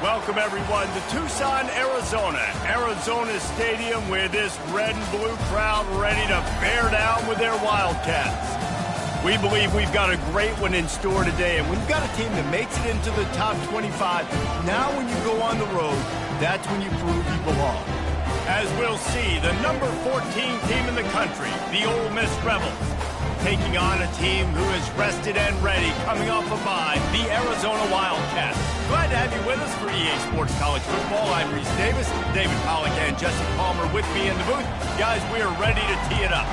Welcome, everyone, to Tucson, Arizona. Arizona Stadium with this red and blue crowd ready to bear down with their Wildcats. We believe we've got a great one in store today, and we've got a team that makes it into the top 25. Now when you go on the road, that's when you prove you belong. As we'll see, the number 14 team in the country, the Ole Miss Rebels, taking on a team who is rested and ready, coming off a bye, the Arizona Wildcats. Glad to have you with us for EA Sports College Football. I'm Reese Davis, David Pollack and Jesse Palmer with me in the booth. Guys, we are ready to tee it up.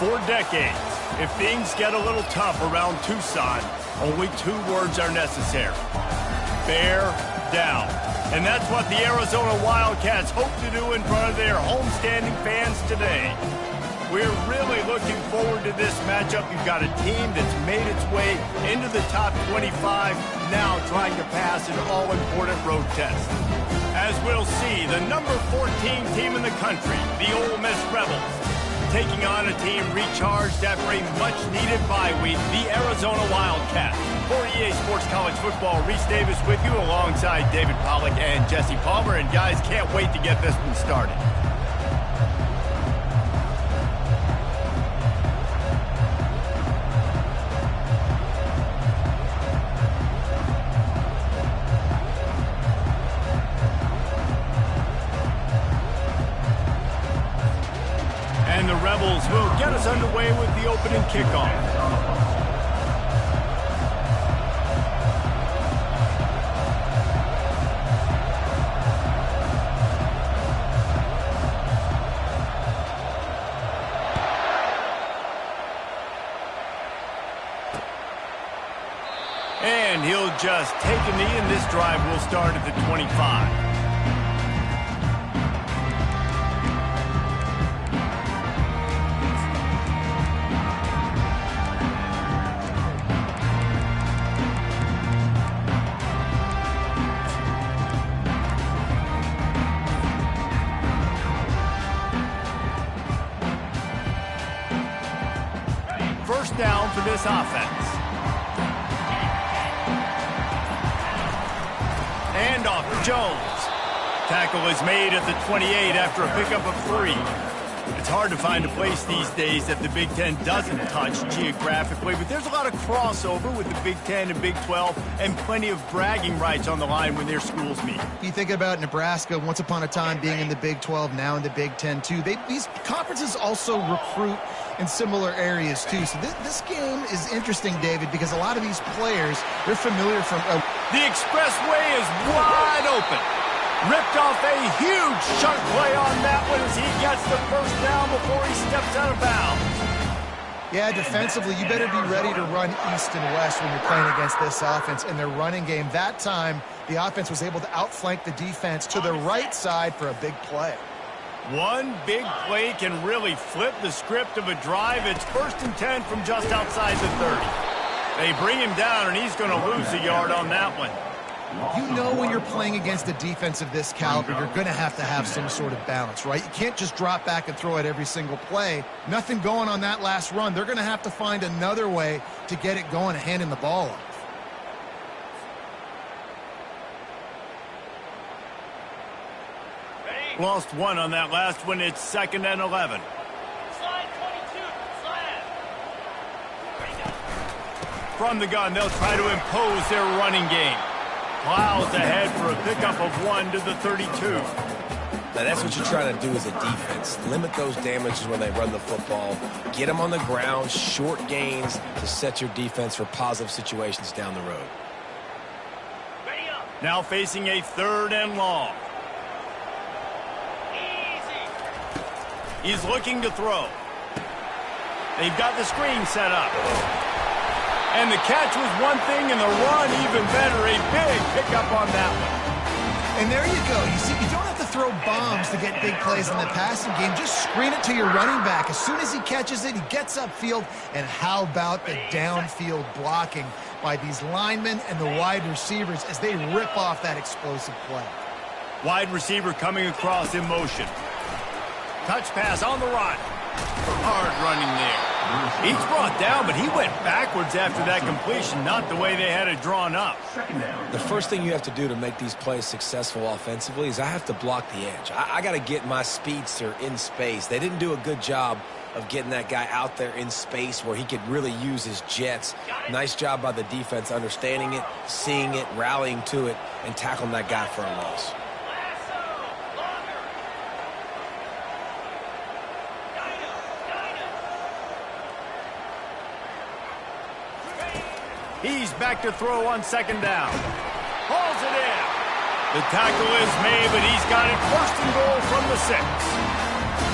For decades, if things get a little tough around Tucson, only two words are necessary: bear down. And that's what the Arizona Wildcats hope to do in front of their homestanding fans today. We're really looking forward to this matchup. You've got a team that's made its way into the top 25, now trying to pass an all-important road test. As we'll see, the number 14 team in the country, the Ole Miss Rebels, taking on a team recharged after a much-needed bye week, the Arizona Wildcats. For EA Sports College Football, Reese Davis with you alongside David Pollack and Jesse Palmer. And guys, can't wait to get this one started. And the Rebels will get us underway with the opening kickoff. And he'll just take a knee, and this drive will start at the 25. first down for this offense. Handoff to Jones. Tackle is made at the 28 after a pickup of 3. It's hard to find a place these days that the Big Ten doesn't touch geographically, but there's a lot of crossover with the Big Ten and Big 12 and plenty of bragging rights on the line when their schools meet. You think about Nebraska once upon a time being in the Big 12, now in the Big 10 too. These conferences also recruit in similar areas too. So this game is interesting, David, because a lot of these players, they're familiar from... The expressway is wide open. Ripped off a huge chunk play on that one as he gets the first down before he steps out of bounds. Yeah, defensively, you better be ready to run east and west when you're playing against this offense in their running game. That time, the offense was able to outflank the defense to the right side for a big play. One big play can really flip the script of a drive. It's 1st and 10 from just outside the 30. They bring him down, and he's going to lose a yard on that one. You know when you're playing against a defense of this caliber, you're going to have some sort of balance, right? You can't just drop back and throw it every single play. Nothing going on that last run. They're going to have to find another way to get it going and handing the ball off. Lost one on that last one. It's 2nd and 11. From the gun, they'll try to impose their running game. Plows ahead for a pickup of 1 to the 32. Now, that's what you're trying to do as a defense. Limit those damages when they run the football. Get them on the ground, short gains to set your defense for positive situations down the road. Now facing a 3rd and long. He's looking to throw. They've got the screen set up. And the catch was one thing, and the run even better. A big pickup on that one. And there you go. You see, you don't have to throw bombs to get big plays in the passing game. Just screen it to your running back. As soon as he catches it, he gets upfield. And how about the downfield blocking by these linemen and the wide receivers as they rip off that explosive play. Wide receiver coming across in motion. Touch pass on the run. Hard running there. He's brought down, but he went backwards after that completion, not the way they had it drawn up. The first thing you have to do to make these plays successful offensively is I have to block the edge. I got to get my speedster in space. They didn't do a good job of getting that guy out there in space where he could really use his jets. Nice job by the defense understanding it, seeing it, rallying to it, and tackling that guy for a loss. He's back to throw on 2nd down. Hauls it in. The tackle is made, but he's got it 1st and goal from the 6.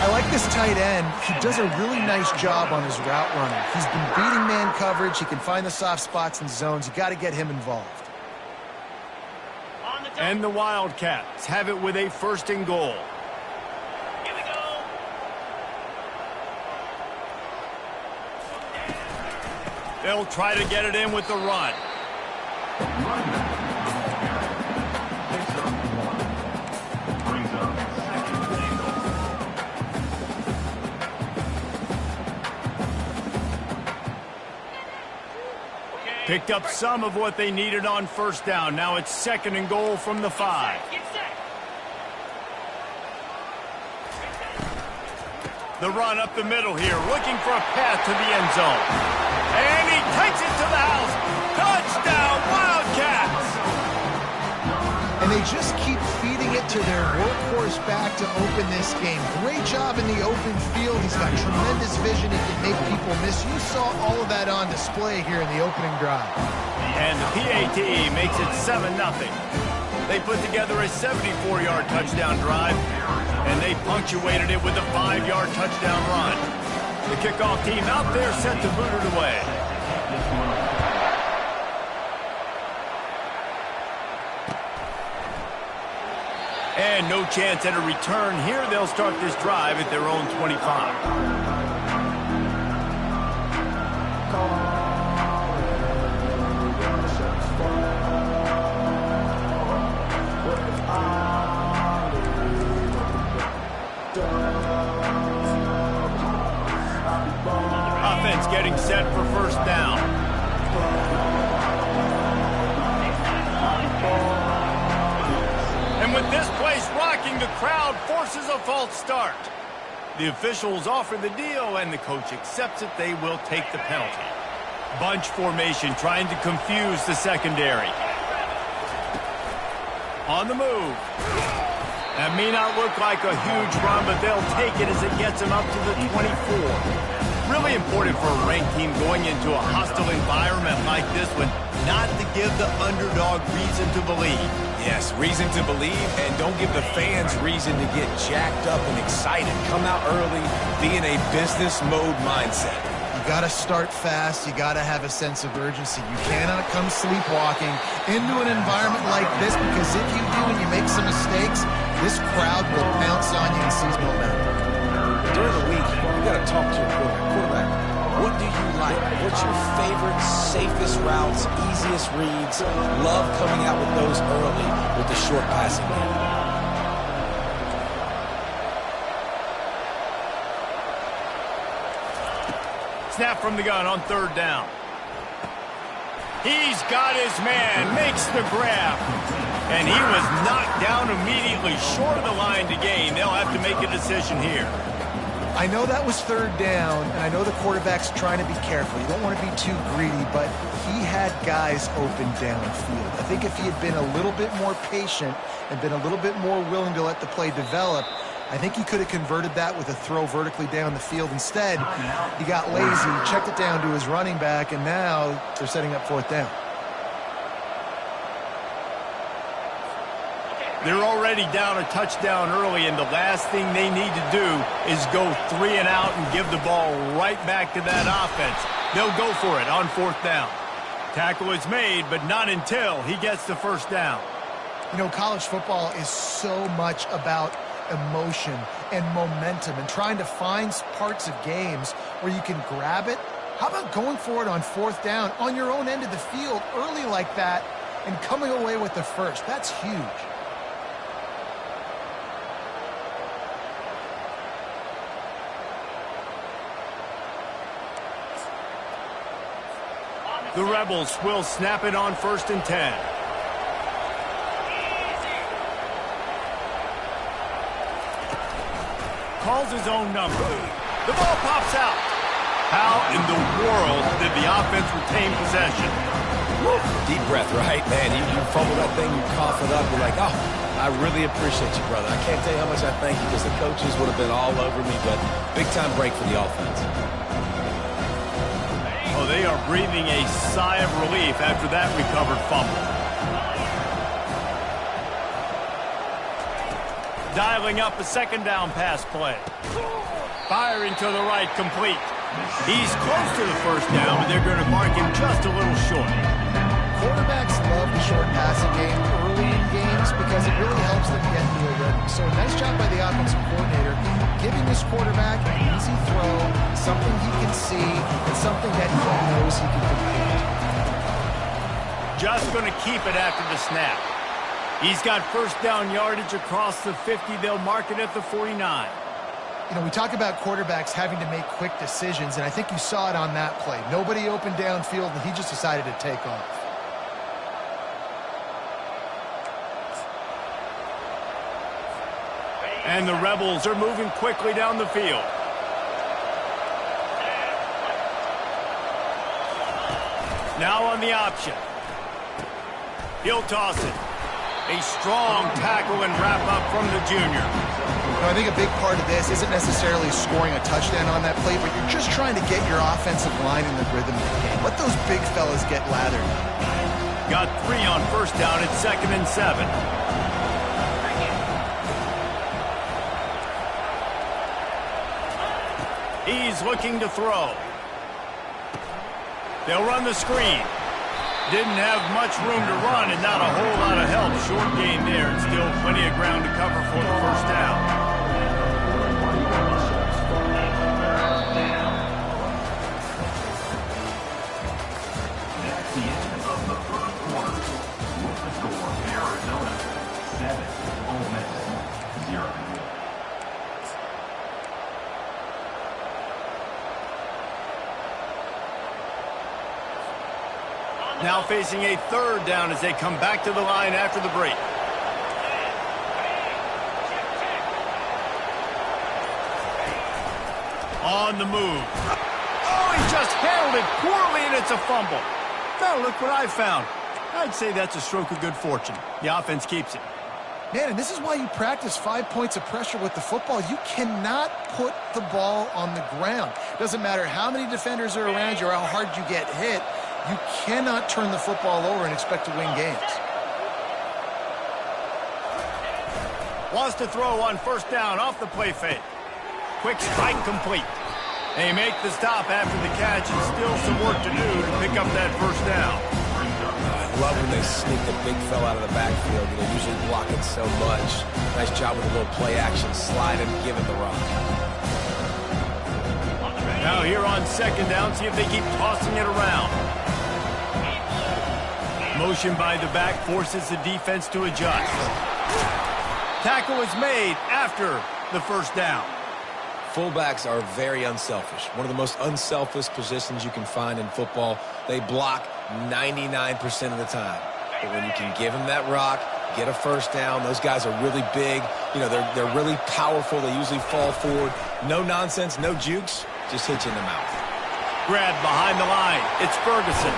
I like this tight end. He does a really nice job on his route running. He's been beating man coverage. He can find the soft spots and zones. You got to get him involved. And the Wildcats have it with a 1st and goal. Here we go. They'll try to get it in with the run. Picked up some of what they needed on 1st down. Now it's 2nd and goal from the 5. The run up the middle here, looking for a path to the end zone. And he takes it to the house. Touchdown, Wildcats! And they just keep feeding it to their workhorse back to open this game. Great job in the open field. He's got tremendous vision. He can make people miss. You saw all of that on display here in the opening drive. And the PAT makes it 7-0. They put together a 74-yard touchdown drive, and they punctuated it with a 5-yard touchdown run. The kickoff team out there set to boot it away. And no chance at a return here. They'll start this drive at their own 25. is getting set for first down. And with this place rocking, the crowd forces a false start. The officials offer the deal, and the coach accepts it. They will take the penalty. Bunch formation trying to confuse the secondary. On the move. That may not look like a huge run, but they'll take it as it gets them up to the 24. Really important for a ranked team going into a hostile environment like this one, not to give the underdog reason to believe. Yes, reason to believe, and don't give the fans reason to get jacked up and excited. Come out early, be in a business mode mindset. You got to start fast. You got to have a sense of urgency. You cannot come sleepwalking into an environment like this, because if you do and you make some mistakes, this crowd will pounce on you and seize momentum. During the week, you got to talk to your quarterback. What do you like? What's your favorite, safest routes, easiest reads? Love coming out with those early with the short passing game. Snap from the gun on third down. He's got his man, makes the grab. And he was knocked down immediately short of the line to gain. They'll have to make a decision here. I know that was third down, and I know the quarterback's trying to be careful. You don't want to be too greedy, but he had guys open downfield. I think if he had been a little bit more patient and been a little bit more willing to let the play develop, I think he could have converted that with a throw vertically down the field. Instead, he got lazy, checked it down to his running back, and now they're setting up fourth down. They're already down a touchdown early, and the last thing they need to do is go 3 and out and give the ball right back to that offense. They'll go for it on fourth down. Tackle is made, but not until he gets the first down. You know, college football is so much about emotion and momentum and trying to find parts of games where you can grab it. How about going for it on fourth down on your own end of the field early like that and coming away with the first? That's huge. The Rebels will snap it on 1st and 10. Calls his own number. The ball pops out. How in the world did the offense retain possession? Woo. Deep breath, right? Man, you fumble that thing, you cough it up, you're like, oh, I really appreciate you, brother. I can't tell you how much I thank you, because the coaches would have been all over me, but big-time break for the offense. Oh, they are breathing a sigh of relief after that recovered fumble. Dialing up a second down pass play. Firing to the right, complete. He's close to the first down, but they're going to mark him just a little short. Quarterbacks love the short passing game early in games because it really helps them get into a rhythm. So a nice job by the offensive coordinator giving this quarterback an easy throw, something he can see, and something that he knows he can complete. Just going to keep it after the snap. He's got first down yardage across the 50. They'll mark it at the 49. You know, we talk about quarterbacks having to make quick decisions, and I think you saw it on that play. Nobody opened downfield, and he just decided to take off. And the Rebels are moving quickly down the field. Now on the option. He'll toss it. A strong tackle and wrap up from the junior. I think a big part of this isn't necessarily scoring a touchdown on that play, but you're just trying to get your offensive line in the rhythm of the game. Let those big fellas get lathered. Got 3 on first down at 2nd and 7. He's looking to throw. They'll run the screen. Didn't have much room to run and not a whole lot of help. Short gain there and still plenty of ground to cover for the first down. That's the end of the first quarter. With the score, Arizona 7, Ole Miss 0. Now facing a third down as they come back to the line after the break. On the move. Oh, he just handled it poorly, and it's a fumble. Now look what I found. I'd say that's a stroke of good fortune. The offense keeps it. Man, and this is why you practice 5 points of pressure with the football. You cannot put the ball on the ground. Doesn't matter how many defenders are around you or how hard you get hit. You cannot turn the football over and expect to win games. Wants to throw on first down off the play fake. Quick strike complete. They make the stop after the catch, and still some work to do to pick up that first down. I love when they sneak the big fella out of the backfield. You know, usually blocking so much. Nice job with a little play action slide and give him the rock. Now here on second down, see if they keep tossing it around. Motion by the back forces the defense to adjust. Tackle is made after the first down. Fullbacks are very unselfish. One of the most unselfish positions you can find in football. They block 99% of the time. But when you can give them that rock, get a first down, those guys are really big. You know, they're really powerful. They usually fall forward. No nonsense, no jukes, just hit you in the mouth. Grab behind the line. It's Ferguson.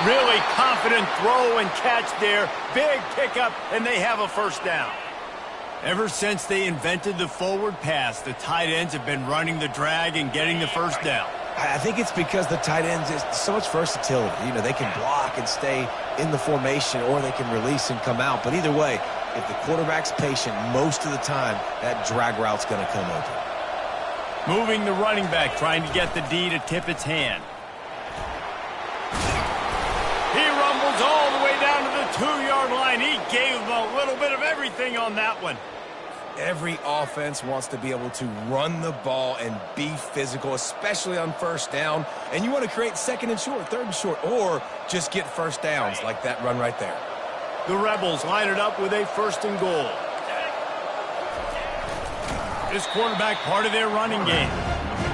Really confident throw and catch there. Big pickup, and they have a first down. Ever since they invented the forward pass, the tight ends have been running the drag and getting the first down. I think it's because the tight ends is so much versatility. You know, they can block and stay in the formation, or they can release and come out. But either way, if the quarterback's patient most of the time, that drag route's going to come open. Moving the running back, trying to get the D to tip its hand. He rumbles all the way down to the 2-yard line. He gave them a little bit of everything on that one. Every offense wants to be able to run the ball and be physical, especially on first down. And you want to create second and short, third and short, or just get first downs like that run right there. The Rebels line it up with a first and goal. This quarterback part of their running game.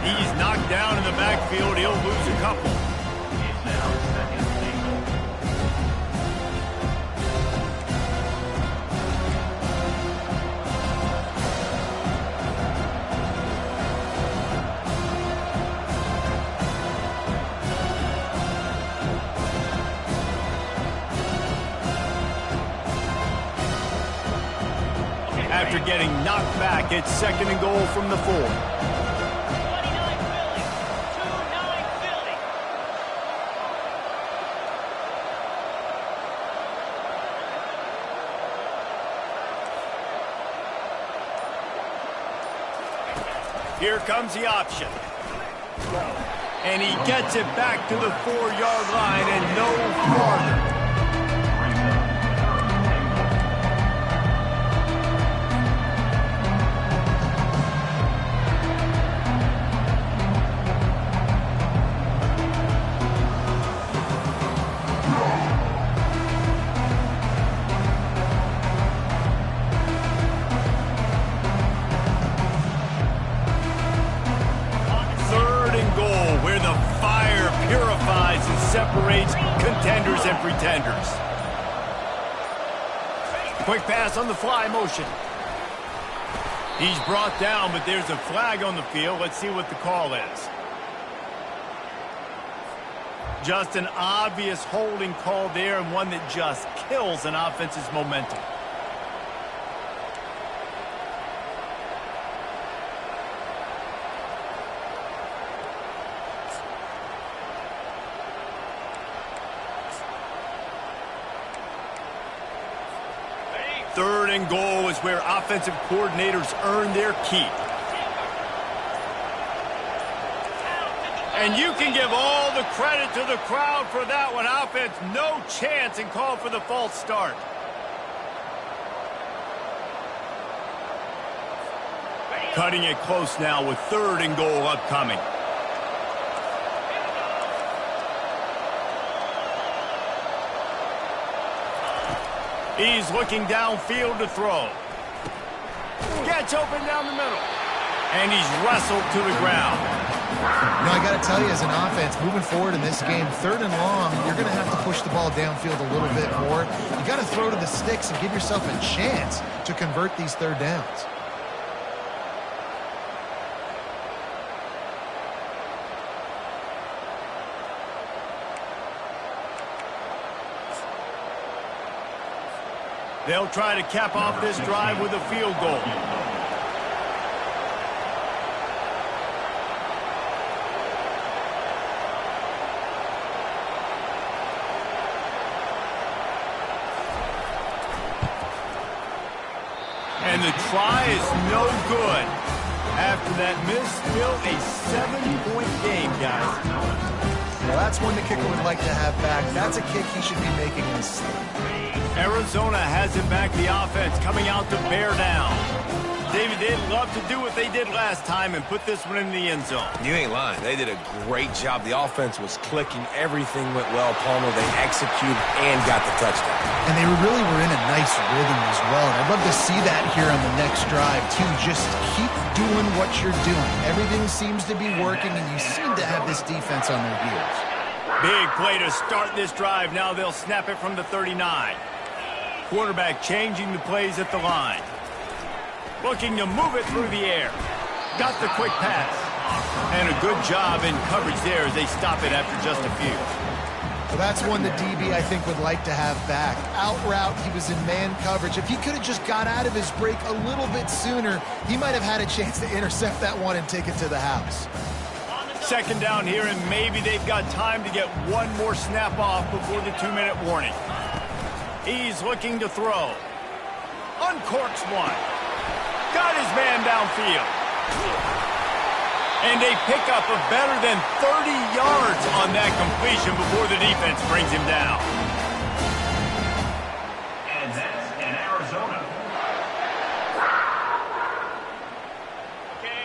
He's knocked down in the backfield. He'll lose a couple. It's now second and goal. After getting knocked back, it's second and goal from the 4. 29 Philly. 2-9 Philly. Here comes the option. And he gets it back to the 4-yard line and no farther. Separates contenders and pretenders. Quick pass on the fly motion. He's brought down, but there's a flag on the field. Let's see what the call is. Just an obvious holding call there, and one that just kills an offense's momentum. Third and goal is where offensive coordinators earn their keep. And you can give all the credit to the crowd for that one. Offense, no chance, and call for the false start. Cutting it close now with third and goal upcoming. He's looking downfield to throw. Gets open down the middle. And he's wrestled to the ground. I got to tell you, as an offense, moving forward in this game, 3rd and long, you're going to have to push the ball downfield a little bit more. You got to throw to the sticks and give yourself a chance to convert these 3rd downs. They'll try to cap off this drive with a field goal. And the try is no good. After that miss, still a 7-point game, guys. Well, that's one the kicker would like to have back. That's a kick he should be making in his sleep. Arizona has it back, the offense coming out to bear down. David, they'd love to do what they did last time and put this one in the end zone. You ain't lying. They did a great job. The offense was clicking. Everything went well, Palmer. They executed and got the touchdown. And they really were in a nice rhythm as well. And I'd love to see that here on the next drive, too. Just keep doing what you're doing. Everything seems to be working, and you seem to have this defense on their heels. Big play to start this drive. Now they'll snap it from the 39. Quarterback changing the plays at the line. Looking to move it through the air. Got the quick pass. And a good job in coverage there as they stop it after just a few. Well, that's one the DB, I think, would like to have back. Out route, he was in man coverage. If he could have just got out of his break a little bit sooner, he might have had a chance to intercept that one and take it to the house. 2nd down here, and maybe they've got time to get one more snap off before the 2-minute warning. He's looking to throw. Uncorks one. Got his man downfield. And they pick up a better than 30 yards on that completion before the defense brings him down. And that's in Arizona.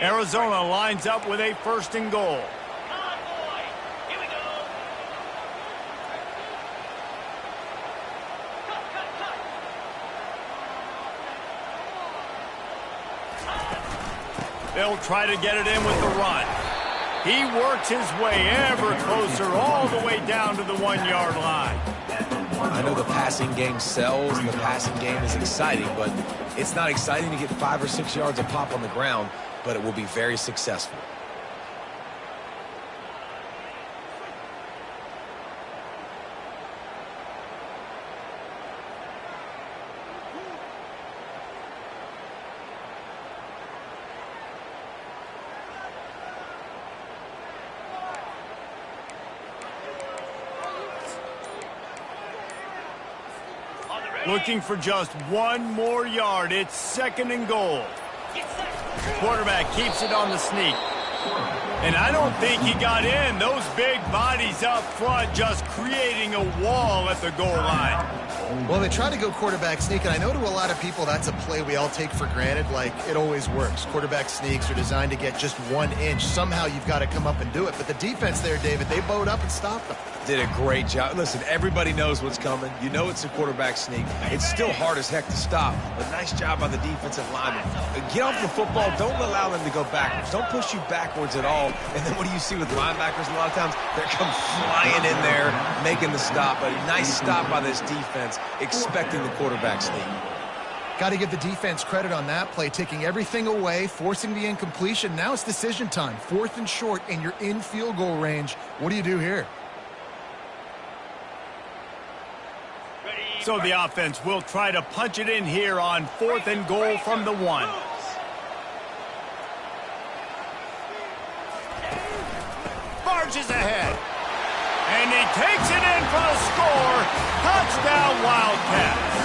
Arizona lines up with a 1st and goal. They'll try to get it in with the run. He works his way ever closer all the way down to the 1-yard line. I know the passing game sells and the passing game is exciting, but it's not exciting to get 5 or 6 yards a pop on the ground, but it will be very successful. Looking for just 1 more yard. It's 2nd and goal. Quarterback keeps it on the sneak. And I don't think he got in. Those big bodies up front just creating a wall at the goal line. Well, they try to go quarterback sneak, and I know to a lot of people that's a play we all take for granted, like it always works. Quarterback sneaks are designed to get just 1 inch. Somehow you've got to come up and do it. But the defense there, David, they bowed up and stopped them. Did a great job. Listen, everybody knows what's coming. You know it's a quarterback sneak. It's still hard as heck to stop, but nice job by the defensive lineman. Get off the football. Don't allow them to go backwards. Don't push you backwards at all. And then what do you see with linebackers a lot of times? They come flying in there, making the stop. But a nice stop by this defense, expecting the quarterback sneak. Got to give the defense credit on that play, taking everything away, forcing the incompletion. Now it's decision time. 4th and short, and you're in field goal range. What do you do here? So the offense will try to punch it in here on 4th and goal from the 1. Barges ahead. And he takes it in for the score. Touchdown, Wildcats.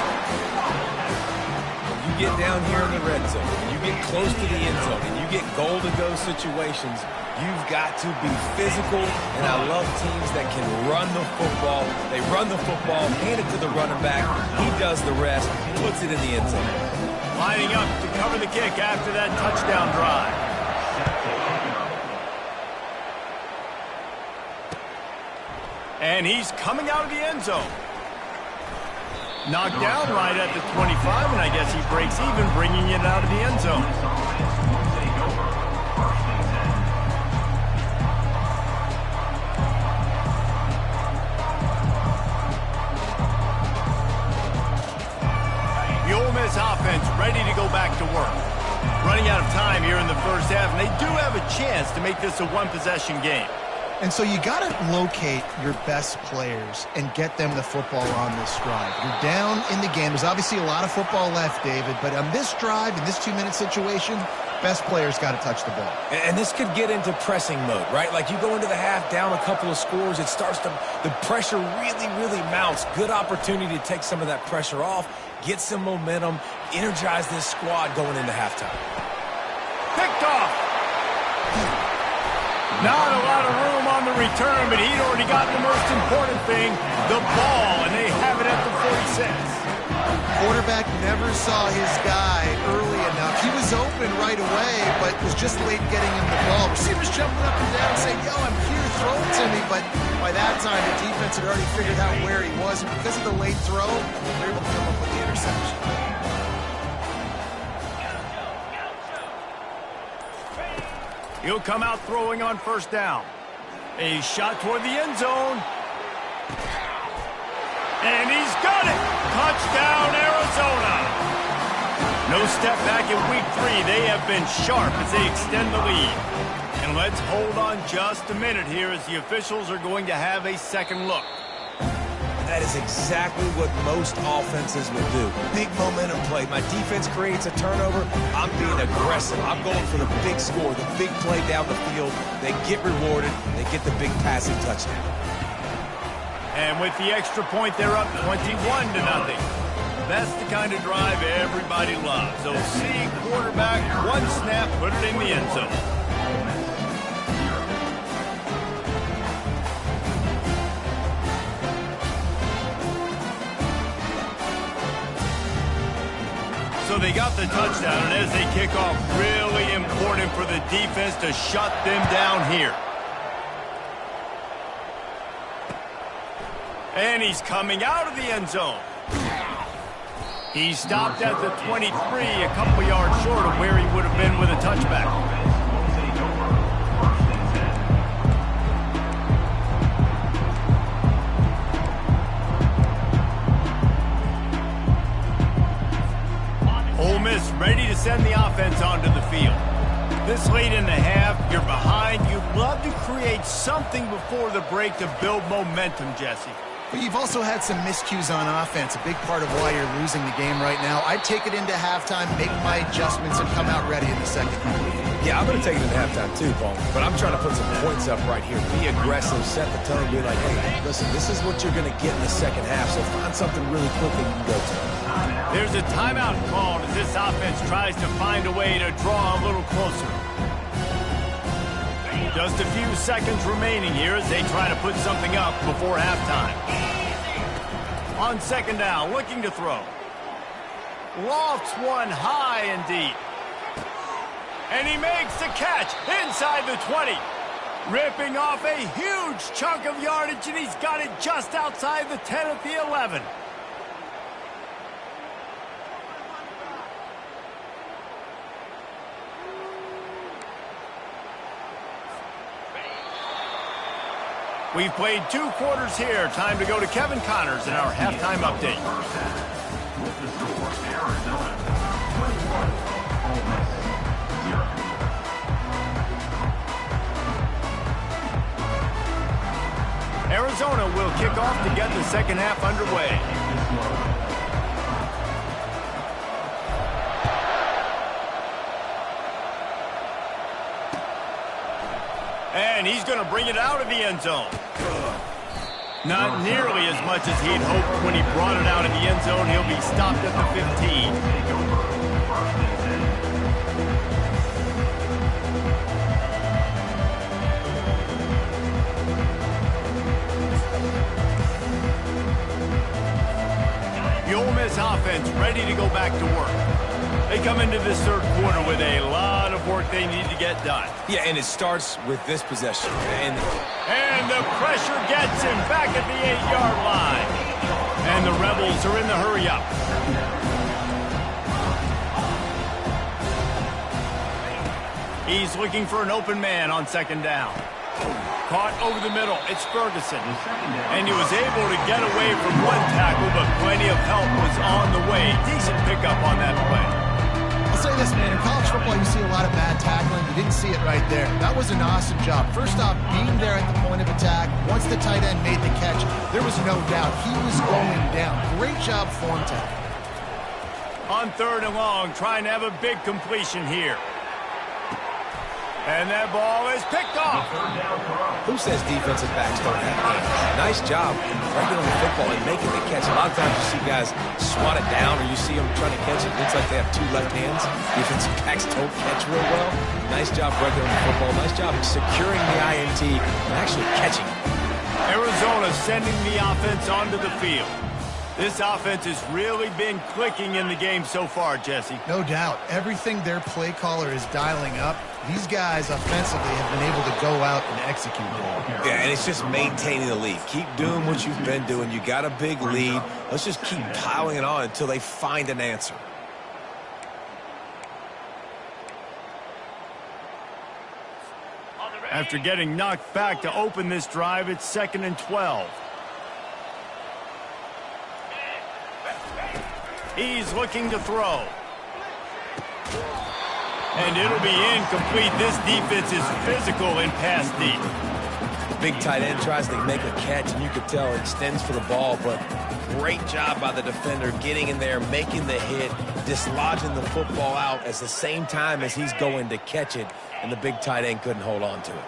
You get down here in the red zone, you get close to the end zone, and you get goal-to-go situations, you've got to be physical, and I love teams that can run the football. They run the football, hand it to the running back, he does the rest, puts it in the end zone. Lining up to cover the kick after that touchdown drive. And he's coming out of the end zone. Knocked down right at the 25, and I guess he breaks even, bringing it out of the end zone. Miss offense ready to go back to work. Running out of time here in the first half, and they do have a chance to make this a one-possession game. And so you got to locate your best players and get them the football on this drive. You're down in the game. There's obviously a lot of football left, David, but on this drive, in this 2-minute situation, best players got to touch the ball. And this could get into pressing mode, right? Like you go into the half down a couple of scores, it starts to, the pressure really mounts. Good opportunity to take some of that pressure off, get some momentum, energize this squad going into halftime. Picked off. Not a lot of room on the return, but he'd already got the most important thing, the ball, and they have it at the 46. Quarterback never saw his guy early enough. He was open right away, but was just late getting him the ball. Receivers jumping up and down saying, yo, I'm here, throw it to me. But by that time, the defense had already figured out where he was. And because of the late throw, they were able to come up with the interception. He'll come out throwing on first down. A shot toward the end zone. And he's got it! Touchdown, Arizona! No step back in week 3. They have been sharp as they extend the lead. And let's hold on just a minute here as the officials are going to have a second look. That is exactly what most offenses will do. Big momentum play. My defense creates a turnover. I'm being aggressive. I'm going for the big score, the big play down the field. They get rewarded. They get the big passing touchdown. And with the extra point, they're up 21-0. That's the kind of drive everybody loves. So see quarterback, one snap, put it in the end zone. So they got the touchdown, and as they kick off, really important for the defense to shut them down here. And he's coming out of the end zone. He stopped at the 23, a couple yards short of where he would have been with a touchback. Ole Miss ready to send the offense onto the field. This late in the half, you're behind. You'd love to create something before the break to build momentum, Jesse. But you've also had some miscues on offense, a big part of why you're losing the game right now. I'd take it into halftime, make my adjustments, and come out ready in the second half. Yeah, I'm going to take it into halftime too, Paul. But I'm trying to put some points up right here. Be aggressive, set the tone, be like, hey, listen, this is what you're going to get in the second half, so find something really quickly you can go to. There's a timeout called as this offense tries to find a way to draw a little closer. Just a few seconds remaining here as they try to put something up before halftime. On second down, looking to throw. Lofts one high and deep. And he makes the catch inside the 20. Ripping off a huge chunk of yardage, and he's got it just outside the 10 at the 11. We've played 2 quarters here. Time to go to Kevin Connors in our halftime update. With the score, Arizona 21, Ole Miss 0. Arizona will kick off to get the second half underway. And he's going to bring it out of the end zone. Not nearly as much as he'd hoped when he brought it out of the end zone. He'll be stopped at the 15. The Ole Miss offense ready to go back to work. They come into this third quarter with a lot of work they need to get done. Yeah, and it starts with this possession. And the pressure gets him back at the 8-yard line. And the Rebels are in the hurry-up. He's looking for an open man on second down. Caught over the middle. It's Ferguson. And he was able to get away from one tackle, but plenty of help was on the way. Decent pickup on that play. I'll say this, man. In college football, you see a lot of bad tackling. You didn't see it right there. That was an awesome job. First off, being there at the point of attack. Once the tight end made the catch, there was no doubt he was going down. Great job form tackle. On 3rd and long, trying to have a big completion here. And that ball is picked off. Who says defensive backs don't have hands? Nice job breaking on the football and making the catch. A lot of times you see guys swat it down or you see them trying to catch it. It looks like they have 2 left hands. Defensive backs don't catch real well. Nice job breaking on the football. Nice job securing the INT and actually catching it. Arizona sending the offense onto the field. This offense has really been clicking in the game so far, Jesse. No doubt. Everything their play caller is dialing up, these guys offensively have been able to go out and execute. Yeah, and it's just maintaining the lead. Keep doing what you've been doing. You got a big lead. Let's just keep piling it on until they find an answer. After getting knocked back to open this drive, it's 2nd and 12. He's looking to throw. And it'll be incomplete. This defense is physical and pass deep. Big tight end tries to make a catch, and you could tell extends for the ball, but great job by the defender getting in there, making the hit, dislodging the football out at the same time as he's going to catch it, and the big tight end couldn't hold on to it.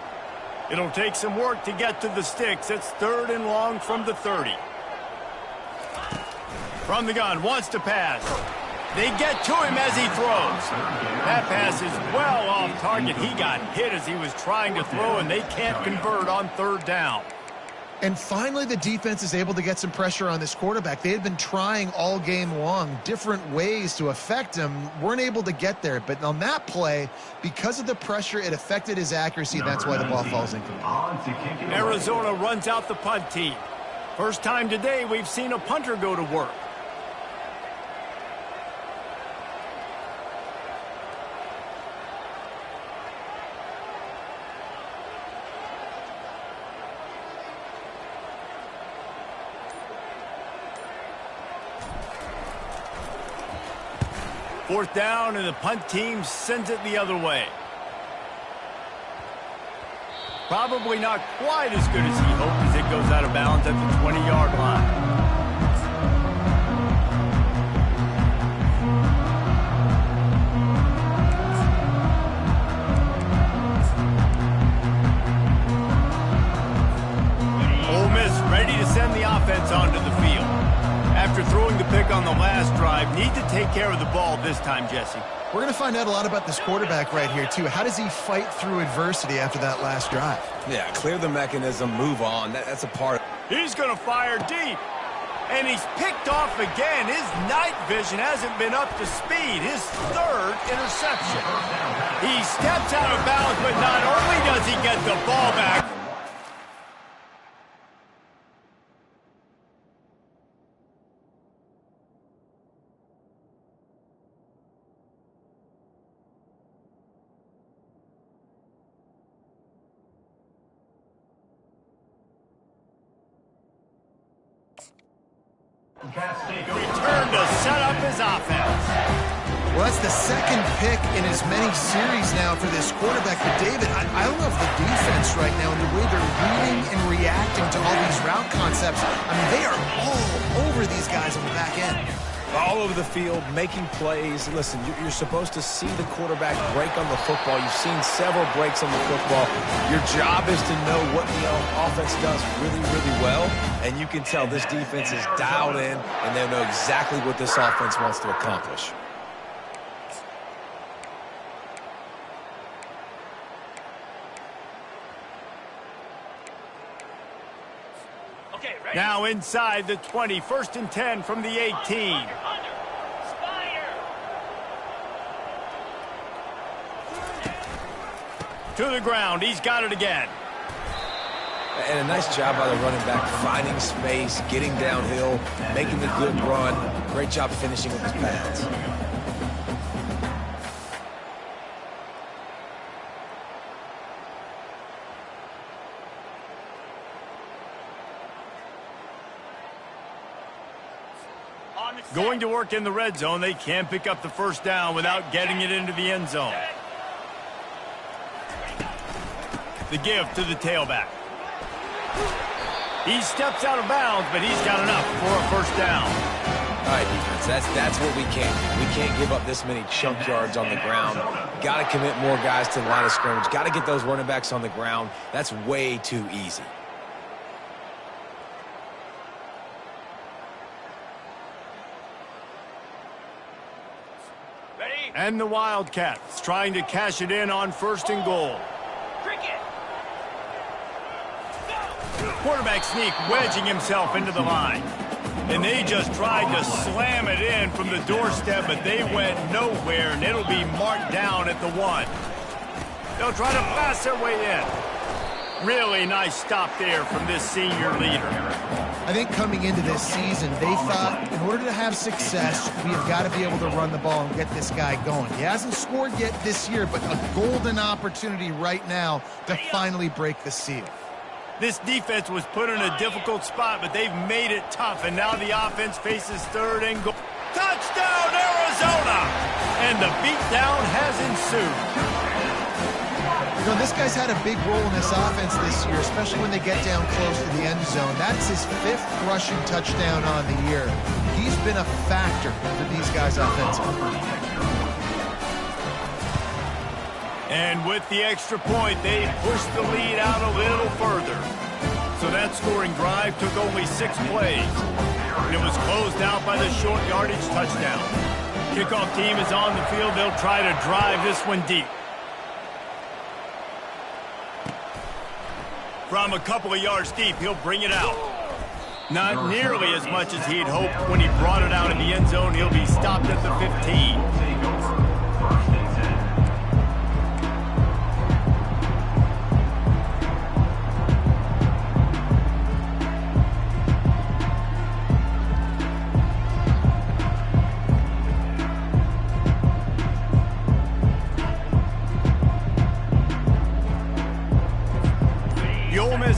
It'll take some work to get to the sticks. It's 3rd and long from the 30. From the gun, wants to pass. They get to him as he throws. That pass is well off target. He got hit as he was trying to throw, and they can't convert on 3rd down. And finally, the defense is able to get some pressure on this quarterback. They had been trying all game long different ways to affect him. Weren't able to get there. But on that play, because of the pressure, it affected his accuracy. That's why the ball falls incomplete. Arizona runs out the punt team. First time today we've seen a punter go to work. Fourth down, and the punt team sends it the other way. Probably not quite as good as he hoped as it goes out of bounds at the 20-yard line. Ole Miss ready to send the offense onto the field. After throwing the pick on the last drive, need to take care of the ball this time, Jesse. We're going to find out a lot about this quarterback right here, too. How does he fight through adversity after that last drive? Yeah, clear the mechanism, move on. That's a part. He's going to fire deep. And he's picked off again. His night vision hasn't been up to speed. His 3rd interception. He steps out of bounds, but not only does he get the ball back, return to set up his offense. Well, that's the 2nd pick in as many series now for this quarterback. But, David, I love the defense right now and the way they're reading and reacting to all these route concepts. I mean, they are all over these guys on the back end. All over the field, making plays. Listen, you're supposed to see the quarterback break on the football. You've seen several breaks on the football. Your job is to know what the offense does really, really well. And you can tell this defense is dialed in, and they know exactly what this offense wants to accomplish. Now inside the 20, 1st and 10 from the 18. To the ground, he's got it again. And a nice job by the running back, finding space, getting downhill, making the good run. Great job finishing with his pads. Going to work in the red zone, they can pick up the first down without getting it into the end zone. The give to the tailback. He steps out of bounds, but he's got enough for a first down. All right, defense, that's what we can't do. We can't give up this many chunk yards on the ground. Got to commit more guys to the line of scrimmage. Got to get those running backs on the ground. That's way too easy. And the Wildcats trying to cash it in on first and goal. Quarterback sneak wedging himself into the line. And they just tried to slam it in from the doorstep, but they went nowhere, and it'll be marked down at the 1. They'll try to pass their way in. Really nice stop there from this senior leader. I think coming into this season, they thought in order to have success, we have got to be able to run the ball and get this guy going. He hasn't scored yet this year, but a golden opportunity right now to finally break the seal. This defense was put in a difficult spot, but they've made it tough, and now the offense faces third and goal. Touchdown, Arizona! And the beatdown has ensued. You know, this guy's had a big role in this offense this year, especially when they get down close to the end zone. That's his 5th rushing touchdown on the year. He's been a factor for these guys offensively. And with the extra point, they pushed the lead out a little further. So that scoring drive took only 6 plays. And it was closed out by the short yardage touchdown. Kickoff team is on the field. They'll try to drive this one deep. From a couple of yards deep, he'll bring it out. Not nearly as much as he'd hoped when he brought it out in the end zone. He'll be stopped at the 15.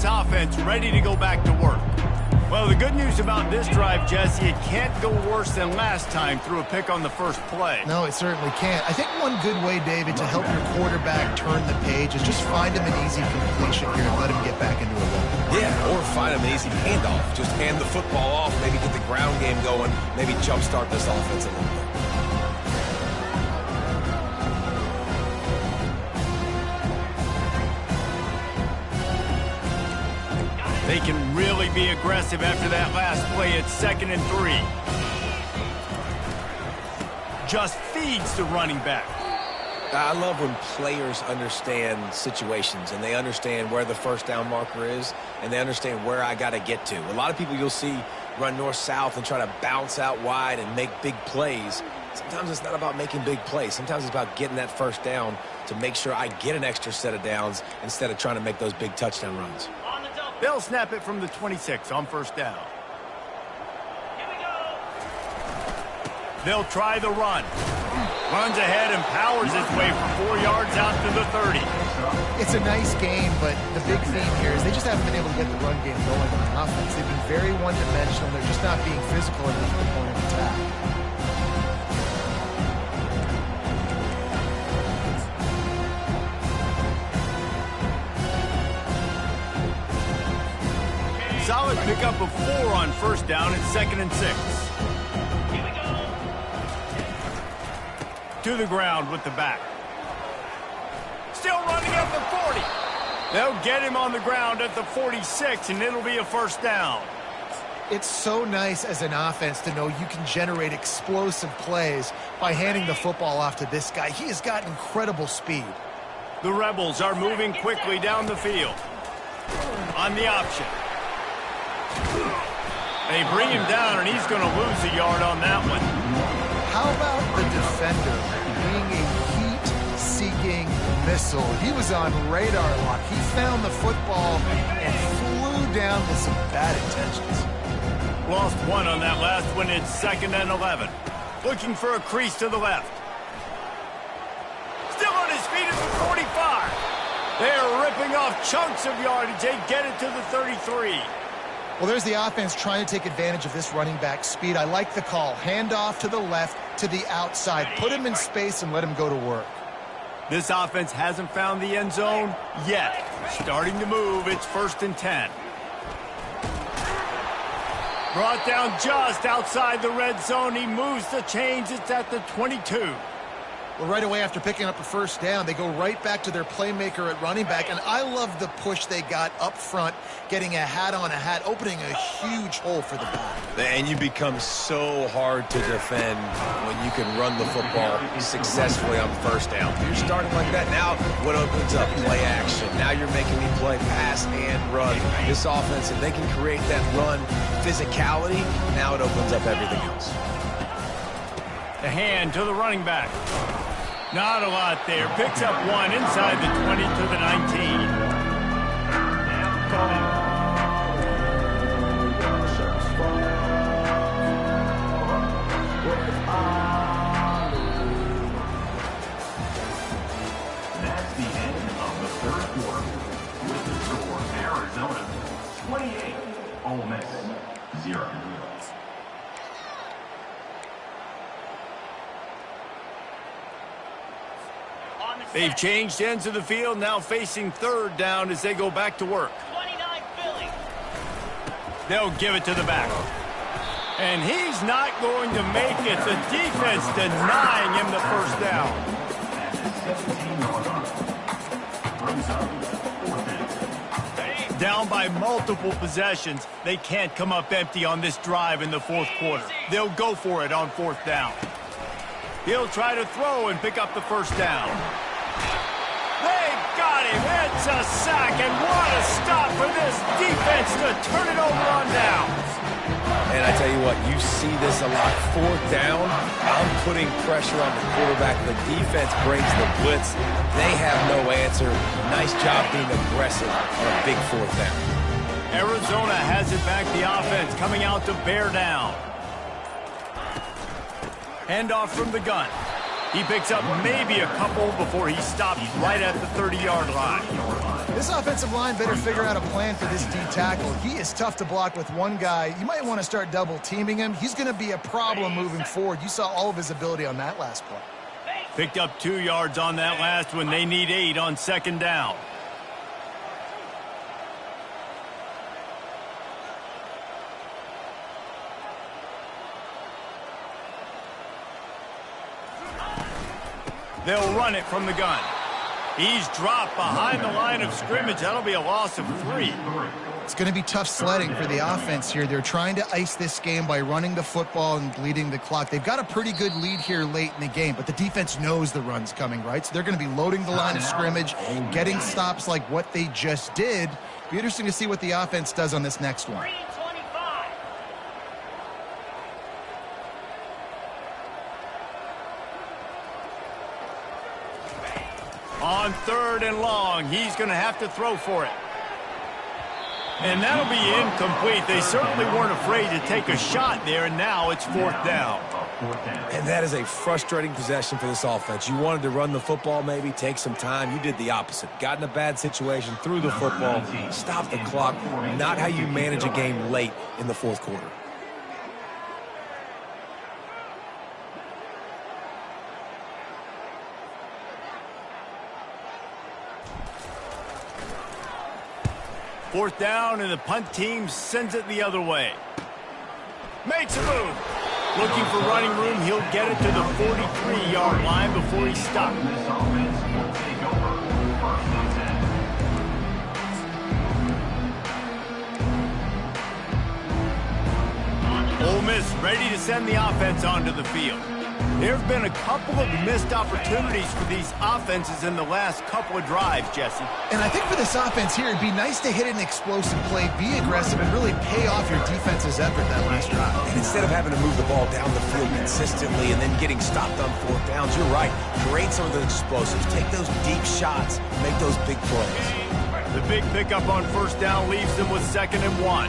Offense ready to go back to work. Well, the good news about this drive, Jesse, it can't go worse than last time through a pick on the first play. No, it certainly can't. I think one good way, David, to help your quarterback turn the page is just find him an easy completion here and let him get back into a rhythm. Yeah, or find him an easy handoff. Just hand the football off, maybe get the ground game going, maybe jumpstart this offense a little bit. They can really be aggressive after that last play at 2nd and 3. Just feeds the running back. I love when players understand situations and they understand where the first down marker is and they understand where I got to get to. A lot of people you'll see run north-south and try to bounce out wide and make big plays. Sometimes it's not about making big plays. Sometimes it's about getting that first down to make sure I get an extra set of downs instead of trying to make those big touchdown runs. They'll snap it from the 26 on first down. Here we go. They'll try the run. Runs ahead and powers his way for 4 yards out to the 30. It's a nice game, but the big theme here is they just haven't been able to get the run game going on offense. They've been very one-dimensional. They're just not being physical enough at the point of attack. Solid pickup of 4 on first down at 2nd and 6. Here we go. To the ground with the back. Still running at the 40. They'll get him on the ground at the 46, and it'll be a first down. It's so nice as an offense to know you can generate explosive plays by handing the football off to this guy. He has got incredible speed. The Rebels are moving quickly down the field. On the option. They bring him down, and he's going to lose a yard on that one. How about the defender being a heat-seeking missile? He was on radar lock. He found the football and flew down with some bad intentions. Lost 1 on that last one. It's 2nd and 11. Looking for a crease to the left. Still on his feet at the 45. They are ripping off chunks of yardage. They get it to the 33. Well, there's the offense trying to take advantage of this running back speed. I like the call. Hand off to the left, to the outside. Put him in space and let him go to work. This offense hasn't found the end zone yet. Starting to move, it's 1st and 10. Brought down just outside the red zone. He moves the chains. It's at the 22. Well, right away after picking up a first down, they go right back to their playmaker at running back. And I love the push they got up front, getting a hat on a hat, opening a huge hole for the back. And you become so hard to defend when you can run the football successfully on 1st down. You're starting like that. Now what opens up? Play action. Now you're making me play pass and run. This offense, if they can create that run physicality, now it opens up everything else. The hand to the running back. Not a lot there. Picks up 1 inside the 20 to the 19. That's the end of the 3rd quarter. With the score, Arizona 28, Ole Miss 0. They've changed ends of the field, now facing 3rd down as they go back to work. 29 Philly. They'll give it to the back. And he's not going to make it. The defense denying him the 1st down. Down by multiple possessions, they can't come up empty on this drive in the 4th quarter. They'll go for it on 4th down. He'll try to throw and pick up the 1st down. They've got him. It's a sack, and what a stop for this defense to turn it over on downs. And I tell you what, you see this a lot. 4th down, I'm putting pressure on the quarterback. The defense brings the blitz. They have no answer. Nice job being aggressive on a big 4th down. Arizona has it back, the offense coming out to bear down. Handoff from the gun. He picks up maybe a couple before he stops right at the 30-yard line. This offensive line better figure out a plan for this D tackle. He is tough to block with one guy. You might want to start double teaming him. He's going to be a problem moving forward. You saw all of his ability on that last play. Picked up 2 yards on that last one. They need 8 on 2nd down. They'll run it from the gun. He's dropped behind the line of scrimmage. That'll be a loss of 3. It's going to be tough sledding for the offense here. They're trying to ice this game by running the football and bleeding the clock. They've got a pretty good lead here late in the game, but the defense knows the run's coming, right? So they're going to be loading the line of scrimmage, getting stops like what they just did. Be interesting to see what the offense does on this next one. 3:25. On 3rd and long, he's going to have to throw for it. And that'll be incomplete. They certainly weren't afraid to take a shot there, and now it's 4th down. And that is a frustrating possession for this offense. You wanted to run the football, maybe take some time. You did the opposite. Got in a bad situation, threw the football, stopped the clock. Not how you manage a game late in the 4th quarter. Fourth down, and the punt team sends it the other way. Makes a move. Looking for running room. He'll get it to the 43-yard line before he's stopped. This offense will take over 1st and 10. Ole Miss ready to send the offense onto the field. There have been a couple of missed opportunities for these offenses in the last couple of drives, Jesse. And I think for this offense here, it'd be nice to hit an explosive play, be aggressive, and really pay off your defense's effort that last drive. And instead of having to move the ball down the field consistently and then getting stopped on 4th downs, you're right. Create some of those explosives. Take those deep shots. Make those big plays. The big pickup on 1st down leaves them with 2nd and 1.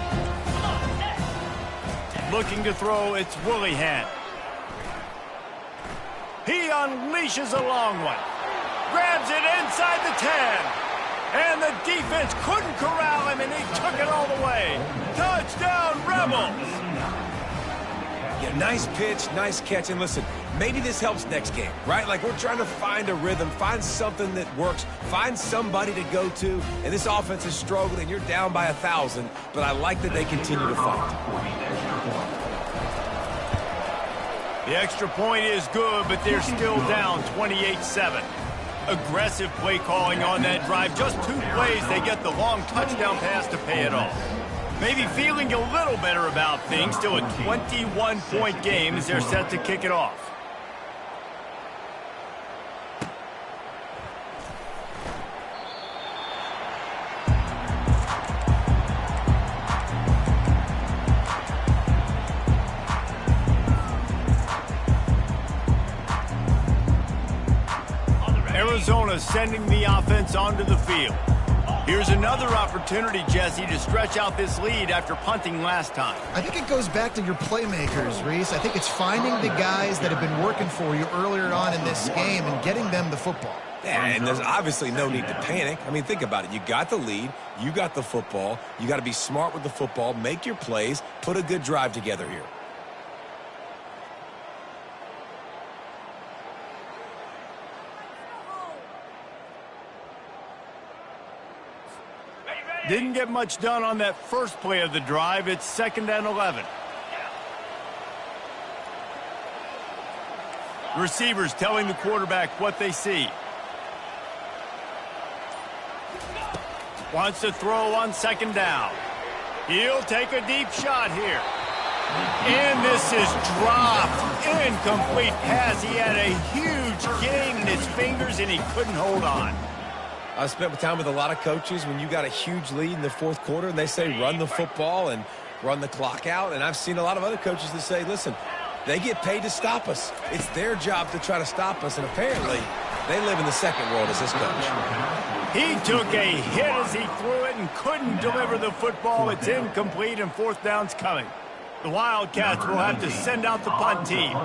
Looking to throw, it's Willihan. He unleashes a long one. Grabs it inside the 10. And the defense couldn't corral him, and he took it all the way. Touchdown, Rebels! Yeah, nice pitch, nice catch. And listen, maybe this helps next game, right? Like, we're trying to find a rhythm, find something that works, find somebody to go to. And this offense is struggling. You're down by 1,000, but I like that they continue to fight. The extra point is good, but they're still down 28-7. Aggressive play calling on that drive. Just 2 plays, they get the long touchdown pass to pay it off. Maybe feeling a little better about things. Still a 21-point game as they're set to kick it off. Arizona sending the offense onto the field. Here's another opportunity, Jesse, to stretch out this lead after punting last time. I think it goes back to your playmakers, Reese. I think it's finding the guys that have been working for you earlier on in this game and getting them the football. Yeah, and there's obviously no need to panic. I mean, think about it. You got the lead. You got the football. You got to be smart with the football, make your plays, put a good drive together here. Didn't get much done on that first play of the drive. It's 2nd and 11. Receivers telling the quarterback what they see. Wants to throw on 2nd down. He'll take a deep shot here. And this is dropped. Incomplete pass. He had a huge gain in his fingers, and he couldn't hold on. I've spent time with a lot of coaches when you got a huge lead in the 4th quarter and they say run the football and run the clock out. And I've seen a lot of other coaches that say, listen, they get paid to stop us. It's their job to try to stop us. And apparently they live in the second world as this coach. He took a hit as he threw it and couldn't deliver the football. It's incomplete and 4th down's coming. The Wildcats will have to send out the punt team.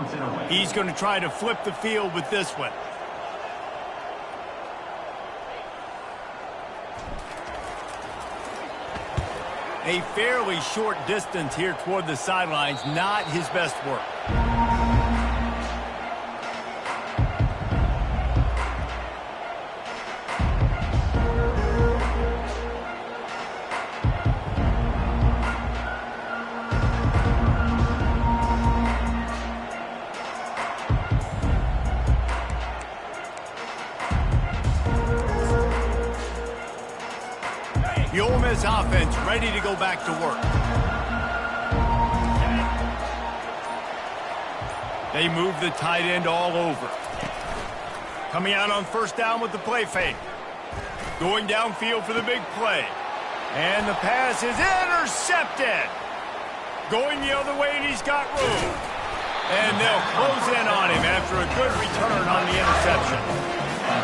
He's going to try to flip the field with this one. A fairly short distance here toward the sidelines, not his best work. The Ole Miss offense ready to go back to work. They move the tight end all over. Coming out on 1st down with the play fake. Going downfield for the big play. And the pass is intercepted. Going the other way, and he's got room. And they'll close in on him after a good return on the interception.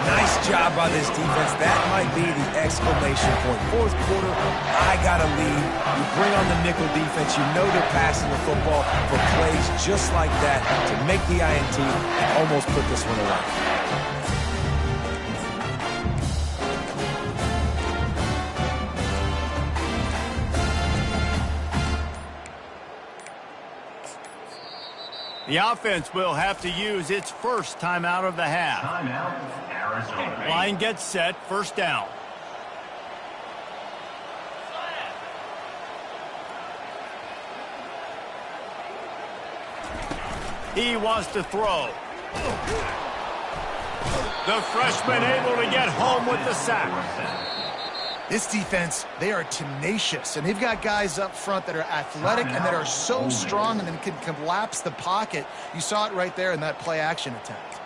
Nice job by this defense. That might be the exclamation point. 4th quarter, I got a lead. You bring on the nickel defense. You know they're passing the football for plays just like that to make the INT and almost put this one away. The offense will have to use its first timeout of the half. Timeout, Arizona. Line gets set, 1st down. He wants to throw. The freshman able to get home with the sack. This defense, they are tenacious, and they've got guys up front that are athletic and that are so strong and then can collapse the pocket. You saw it right there in that play-action attempt.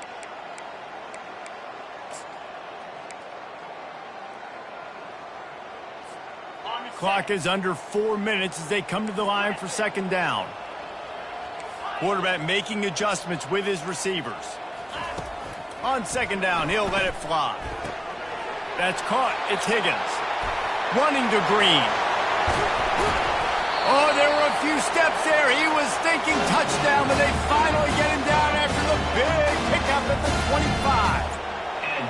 Clock is under 4 minutes as they come to the line for 2nd down. Quarterback making adjustments with his receivers. On 2nd down, he'll let it fly. That's caught. It's Higgins. Running to Green. Oh, there were a few steps there. He was thinking touchdown, but they finally get him down after the big pickup at the 25.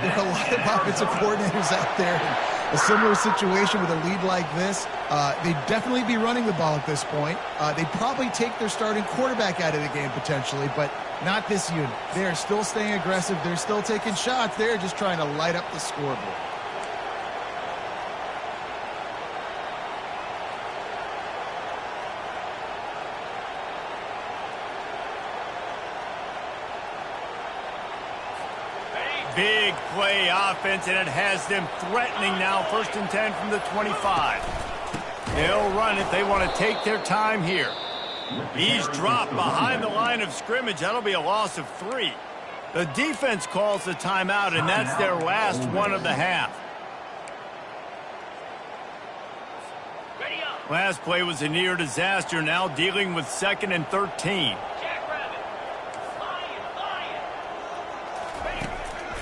There are a lot of offensive coordinators out there. a similar situation with a lead like this, they'd definitely be running the ball at this point. They'd probably take their starting quarterback out of the game potentially, but not this unit. They're still staying aggressive. They're still taking shots. They're just trying to light up the scoreboard. Big play offense, and it has them threatening now. 1st and 10 from the 25. They'll run it. They want to take their time here. He's dropped behind the line of scrimmage. That'll be a loss of 3. The defense calls the timeout, and that's their last one of the half. Last play was a near disaster. Now dealing with 2nd and 13.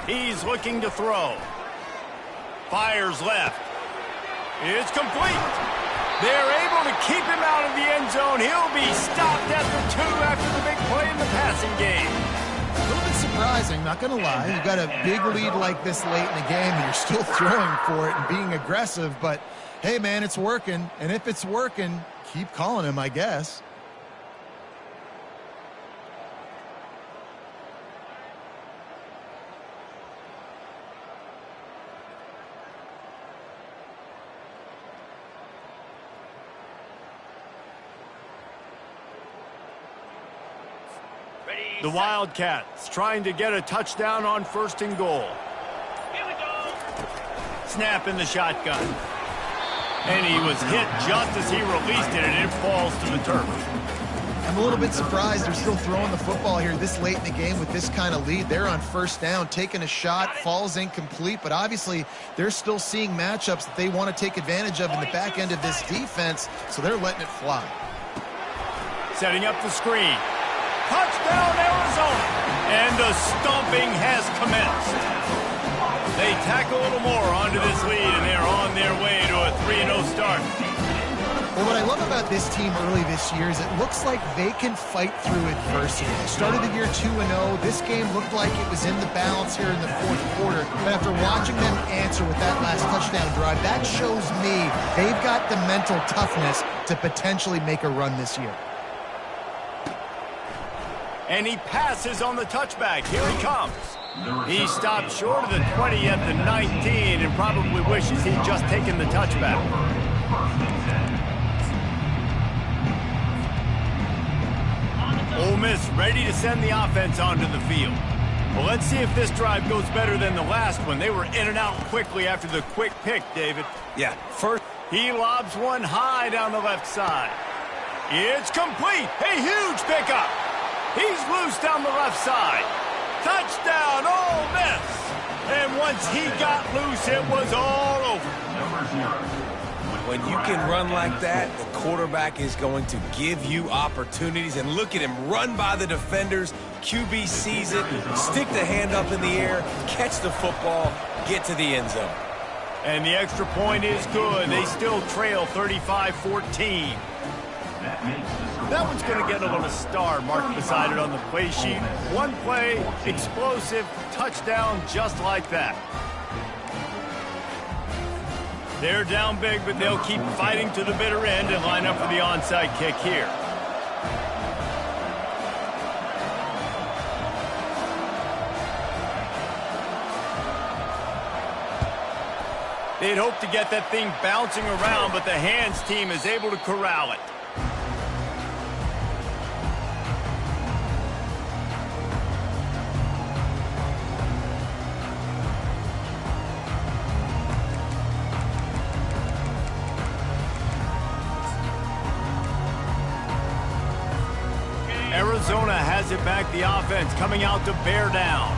He's looking to throw. Fires left. It's complete. They're able to keep him out of the end zone. He'll be stopped at the 2 after the big play in the passing game. A little bit surprising, not going to lie. You've got a big lead like this late in the game, and you're still throwing for it and being aggressive. But, hey, man, it's working. And if it's working, keep calling him, I guess. The Wildcats trying to get a touchdown on 1st and goal. Here we go. Snap in the shotgun. And he was hit just as he released it, and it falls to the turf. I'm a little bit surprised they're still throwing the football here this late in the game with this kind of lead. They're on 1st down, taking a shot, falls incomplete, but obviously they're still seeing matchups that they want to take advantage of in the back end of this defense, so they're letting it fly. Setting up the screen. Touchdown, Arizona! And the stomping has commenced. They tack a little more onto this lead, and they're on their way to a 3-0 start. Well, what I love about this team early this year is it looks like they can fight through adversity. They started the year 2-0. This game looked like it was in the balance here in the 4th quarter. But after watching them answer with that last touchdown drive, that shows me they've got the mental toughness to potentially make a run this year. And he passes on the touchback. Here he comes. He stopped short of the 20 at the 19 and probably wishes he'd just taken the touchback. Ole Miss ready to send the offense onto the field. Well, let's see if this drive goes better than the last one. They were in and out quickly after the quick pick, David. Yeah, first. He lobs one high down the left side. It's complete. A huge pickup. He's loose down the left side. Touchdown, Ole Miss. And once he got loose, it was all over. When you can run like that, the quarterback is going to give you opportunities. And look at him run by the defenders. QB sees it, stick the hand up in the air, catch the football, get to the end zone. And the extra point is good. They still trail 35-14. That one's going to get a little star marked beside it on the play sheet. One play, explosive, touchdown, just like that. They're down big, but they'll keep fighting to the bitter end and line up for the onside kick here. They'd hope to get that thing bouncing around, but the hands team is able to corral it. Arizona has it back, the offense coming out to bear down.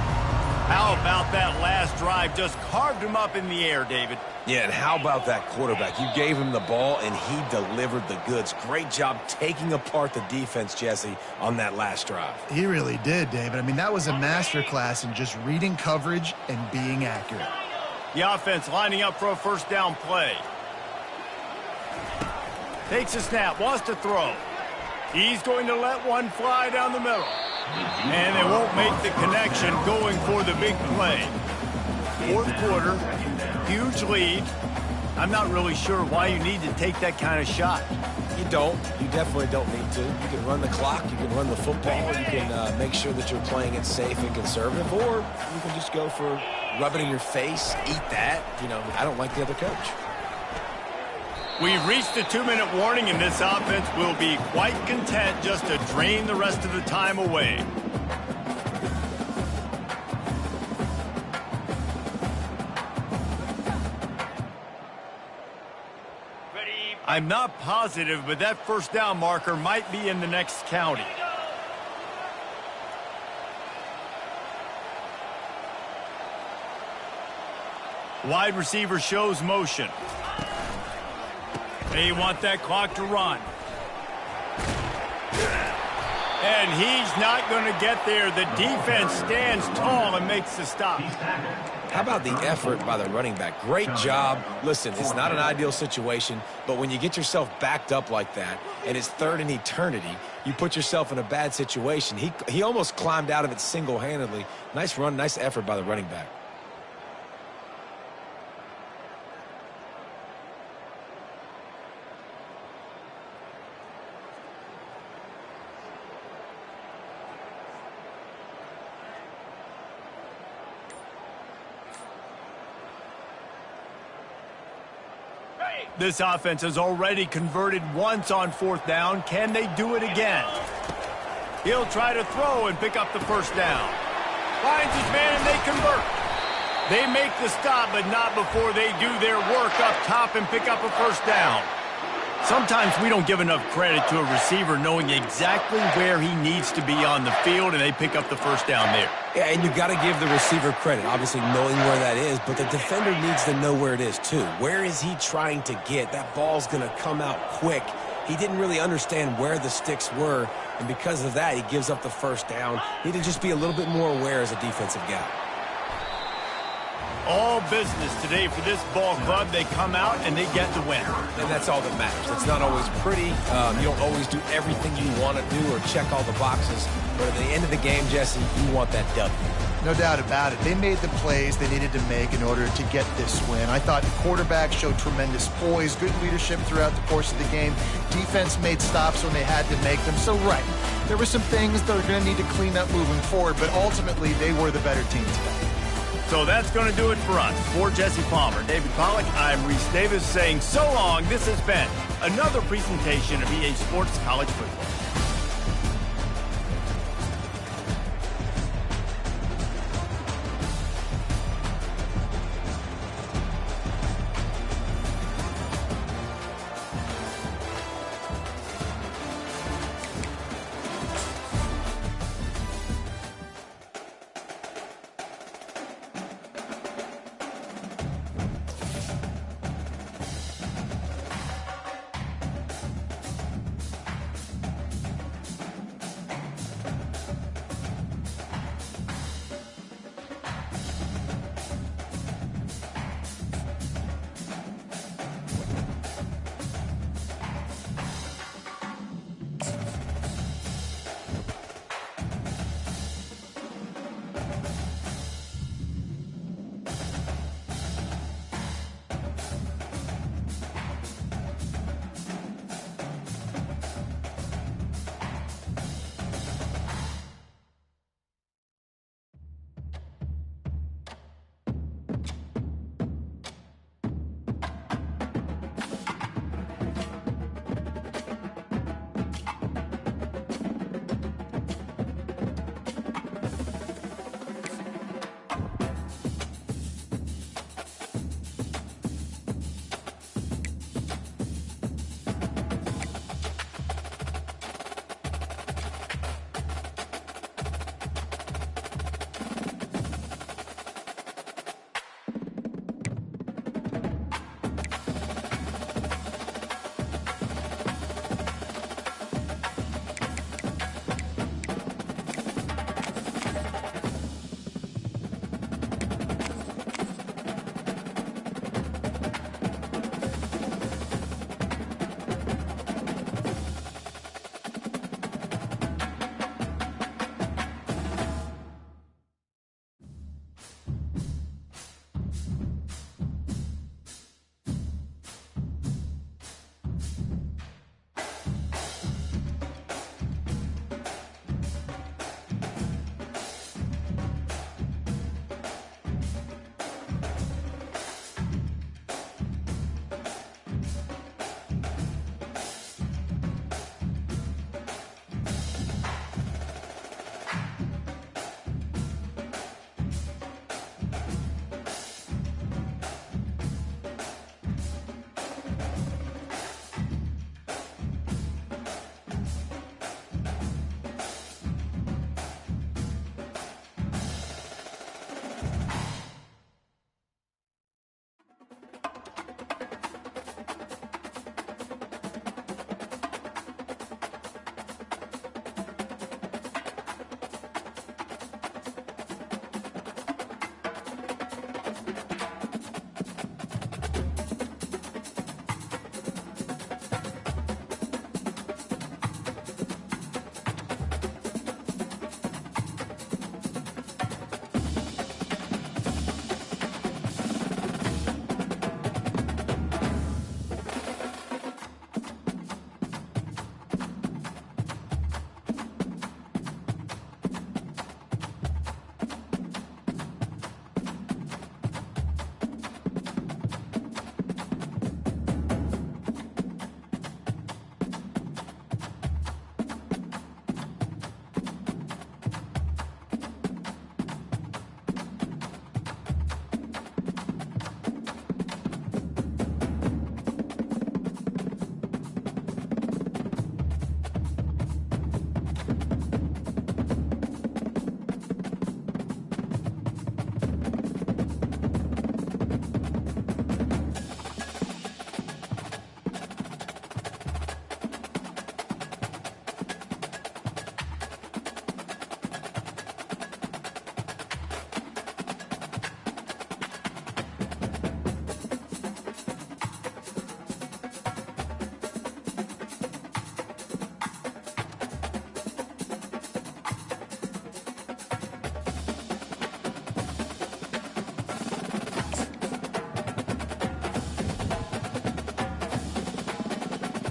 How about that last drive? Just carved him up in the air, David. Yeah, and how about that quarterback? You gave him the ball, and he delivered the goods. Great job taking apart the defense, Jesse, on that last drive. He really did, David. I mean, that was a masterclass in just reading coverage and being accurate. The offense lining up for a first down play. Takes a snap, wants to throw. He's going to let one fly down the middle. And they won't make the connection going for the big play. Fourth quarter, huge lead. I'm not really sure why you need to take that kind of shot. You don't. You definitely don't need to. You can run the clock. You can run the football. You can make sure that you're playing it safe and conservative, or you can just go for rub it in your face, eat that. You know, I don't like the other coach. We've reached the 2-minute warning, and this offense will be quite content just to drain the rest of the time away. I'm not positive, but that first down marker might be in the next county. Wide receiver shows motion. They want that clock to run. And he's not going to get there. The defense stands tall and makes the stop. How about the effort by the running back? Great job. Listen, it's not an ideal situation, but when you get yourself backed up like that, and it's third in eternity, you put yourself in a bad situation. He almost climbed out of it single-handedly. Nice run, nice effort by the running back. This offense has already converted once on fourth down. Can they do it again? He'll try to throw and pick up the first down. Finds his man and they convert. They make the stop, but not before they do their work up top and pick up a first down. Sometimes we don't give enough credit to a receiver knowing exactly where he needs to be on the field, and they pick up the first down there. Yeah, and you've got to give the receiver credit, obviously knowing where that is, but the defender needs to know where it is too. Where is he trying to get? That ball's going to come out quick. He didn't really understand where the sticks were, and because of that, he gives up the first down. Need to just be a little bit more aware as a defensive guy. All business today for this ball club. They come out and they get the win. And that's all that matters. It's not always pretty. You don't always do everything you want to do or check all the boxes. But at the end of the game, Jesse, you want that W. No doubt about it. They made the plays they needed to make in order to get this win. I thought the quarterback showed tremendous poise, good leadership throughout the course of the game. Defense made stops when they had to make them. So, right, there were some things that are going to need to clean up moving forward, but ultimately they were the better team today. So that's going to do it for us. For Jesse Palmer, David Pollack, I'm Reese Davis saying so long. This has been another presentation of EA Sports College Football.